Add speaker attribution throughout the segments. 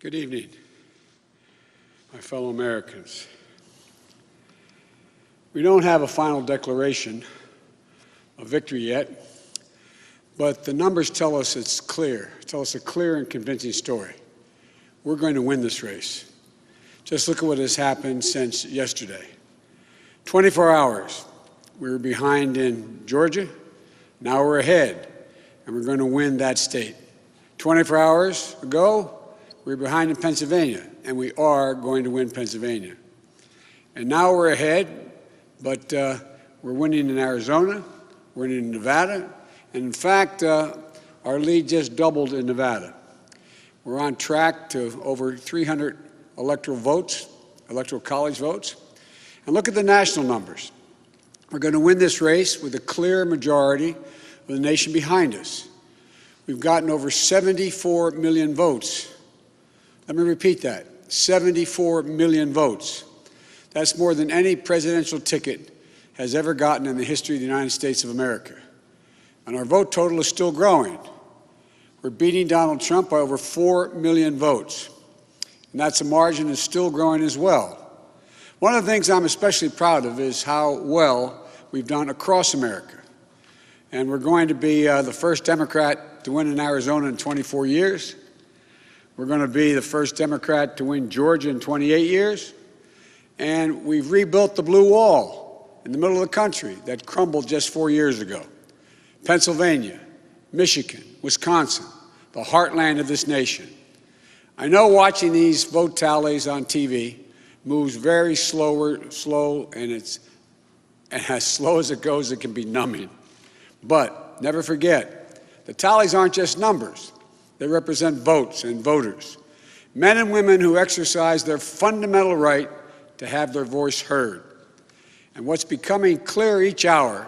Speaker 1: Good evening, my fellow Americans. We don't have a final declaration of victory yet, but the numbers tell us it's clear, tell us a clear and convincing story. We're going to win this race. Just look at what has happened since yesterday. 24 hours, we were behind in Georgia, now we're ahead, and we're going to win that state. 24 hours ago, we were behind in Pennsylvania, and we are going to win Pennsylvania. And now we're ahead, but we're winning in Arizona, we're winning in Nevada, and in fact, our lead just doubled in Nevada. We're on track to over 300 electoral votes, electoral college votes. And look at the national numbers. We're going to win this race with a clear majority of the nation behind us. We've gotten over 74 million votes. Let me repeat that, 74 million votes. That's more than any presidential ticket has ever gotten in the history of the United States of America. And our vote total is still growing. We're beating Donald Trump by over 4 million votes. And that's a margin that's still growing as well. One of the things I'm especially proud of is how well we've done across America. And we're going to be the first Democrat to win in Arizona in 24 years. We're going to be the first Democrat to win Georgia in 28 years. And we've rebuilt the blue wall in the middle of the country that crumbled just 4 years ago. Pennsylvania, Michigan, Wisconsin, the heartland of this nation. I know watching these vote tallies on TV moves very slow, and as slow as it goes, it can be numbing. But never forget, the tallies aren't just numbers. They represent votes and voters, men and women who exercise their fundamental right to have their voice heard. And what's becoming clear each hour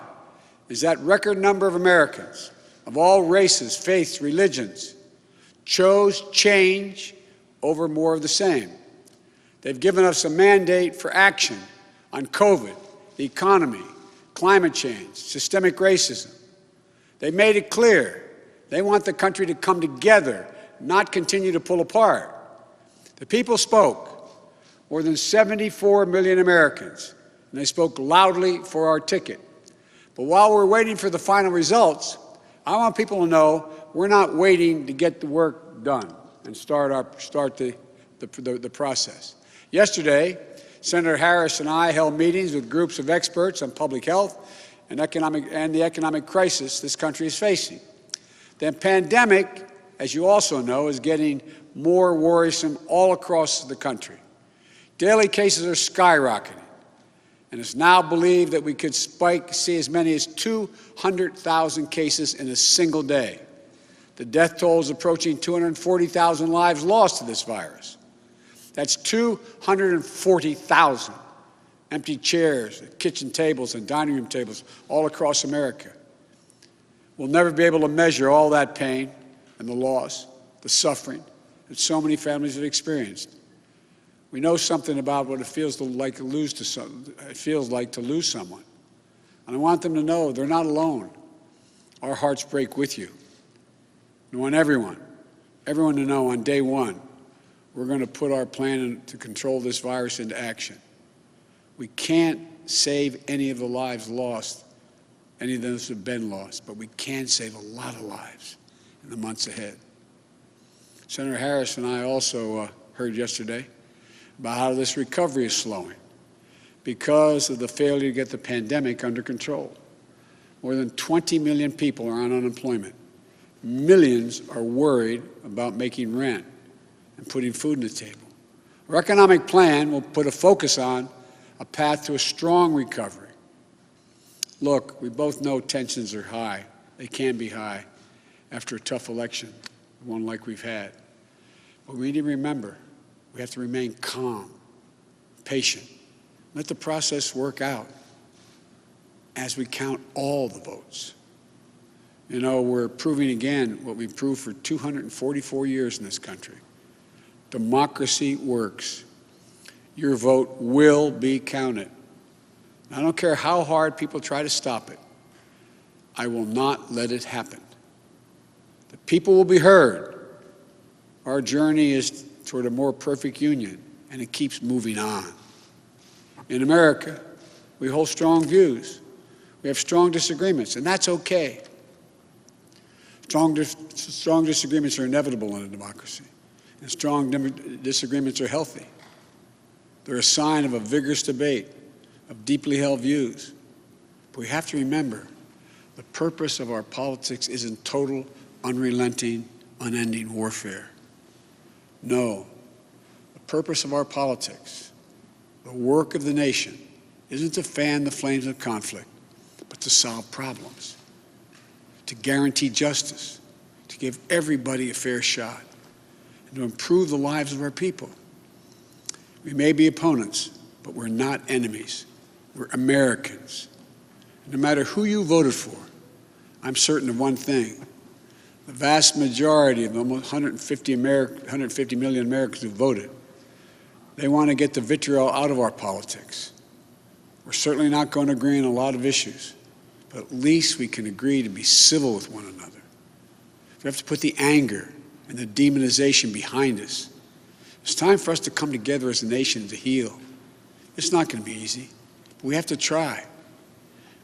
Speaker 1: is that record number of Americans of all races, faiths, religions chose change over more of the same. They've given us a mandate for action on COVID, the economy, climate change, systemic racism. They made it clear they want the country to come together, not continue to pull apart. The people spoke, more than 74 million Americans, and they spoke loudly for our ticket. But while we're waiting for the final results, I want people to know we're not waiting to get the work done and start the process. Yesterday, Senator Harris and I held meetings with groups of experts on public health and the economic crisis this country is facing. The pandemic, as you also know, is getting more worrisome all across the country. Daily cases are skyrocketing, and it's now believed that we could see as many as 200,000 cases in a single day. The death toll is approaching 240,000 lives lost to this virus. That's 240,000 empty chairs, kitchen tables, and dining room tables all across America. We'll never be able to measure all that pain and the loss, the suffering that so many families have experienced. We know something about what it feels like to lose someone. And I want them to know they're not alone. Our hearts break with you. I want everyone to know on day one, we're going to put our plan to control this virus into action. We can't save any of the lives lost, any of those who have been lost, but we can save a lot of lives in the months ahead. Senator Harris and I also heard yesterday about how this recovery is slowing because of the failure to get the pandemic under control. More than 20 million people are on unemployment. Millions are worried about making rent and putting food on the table. Our economic plan will put a focus on a path to a strong recovery. Look, we both know tensions are high. They can be high after a tough election, one like we've had. But we need to remember, we have to remain calm, patient. Let the process work out as we count all the votes. You know, we're proving again what we've proved for 244 years in this country. Democracy works. Your vote will be counted. I don't care how hard people try to stop it. I will not let it happen. The people will be heard. Our journey is toward a more perfect union, and it keeps moving on. In America, we hold strong views. We have strong disagreements, and that's okay. Strong disagreements are inevitable in a democracy, and strong disagreements are healthy. They're a sign of a vigorous debate, of deeply held views. But we have to remember, the purpose of our politics isn't total, unrelenting, unending warfare. No, the purpose of our politics, the work of the nation, isn't to fan the flames of conflict, but to solve problems, to guarantee justice, to give everybody a fair shot, and to improve the lives of our people. We may be opponents, but we're not enemies. We're Americans. And no matter who you voted for, I'm certain of one thing. The vast majority of almost 150 million Americans who voted, they want to get the vitriol out of our politics. We're certainly not going to agree on a lot of issues, but at least we can agree to be civil with one another. We have to put the anger and the demonization behind us. It's time for us to come together as a nation to heal. It's not going to be easy, but we have to try.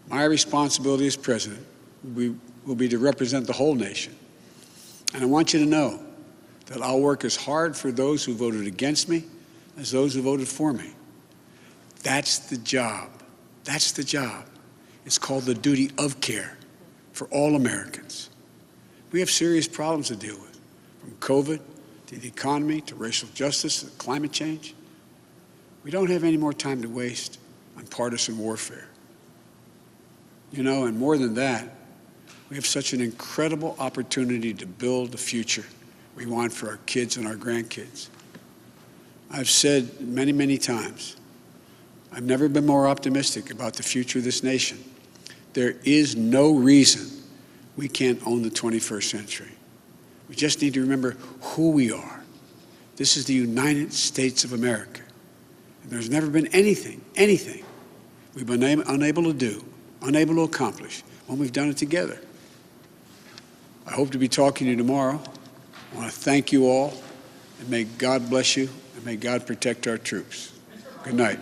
Speaker 1: My responsibility as president will be to represent the whole nation. And I want you to know that I'll work as hard for those who voted against me as those who voted for me. That's the job. That's the job. It's called the duty of care for all Americans. We have serious problems to deal with, from COVID to the economy to racial justice to climate change. We don't have any more time to waste on partisan warfare. You know, and more than that, we have such an incredible opportunity to build the future we want for our kids and our grandkids. I've said many, many times, I've never been more optimistic about the future of this nation. There is no reason we can't own the 21st century. We just need to remember who we are. This is the United States of America. And there's never been anything we've been unable to do, unable to accomplish when we've done it together. I hope to be talking to you tomorrow. I want to thank you all, and may God bless you, and may God protect our troops. Good night.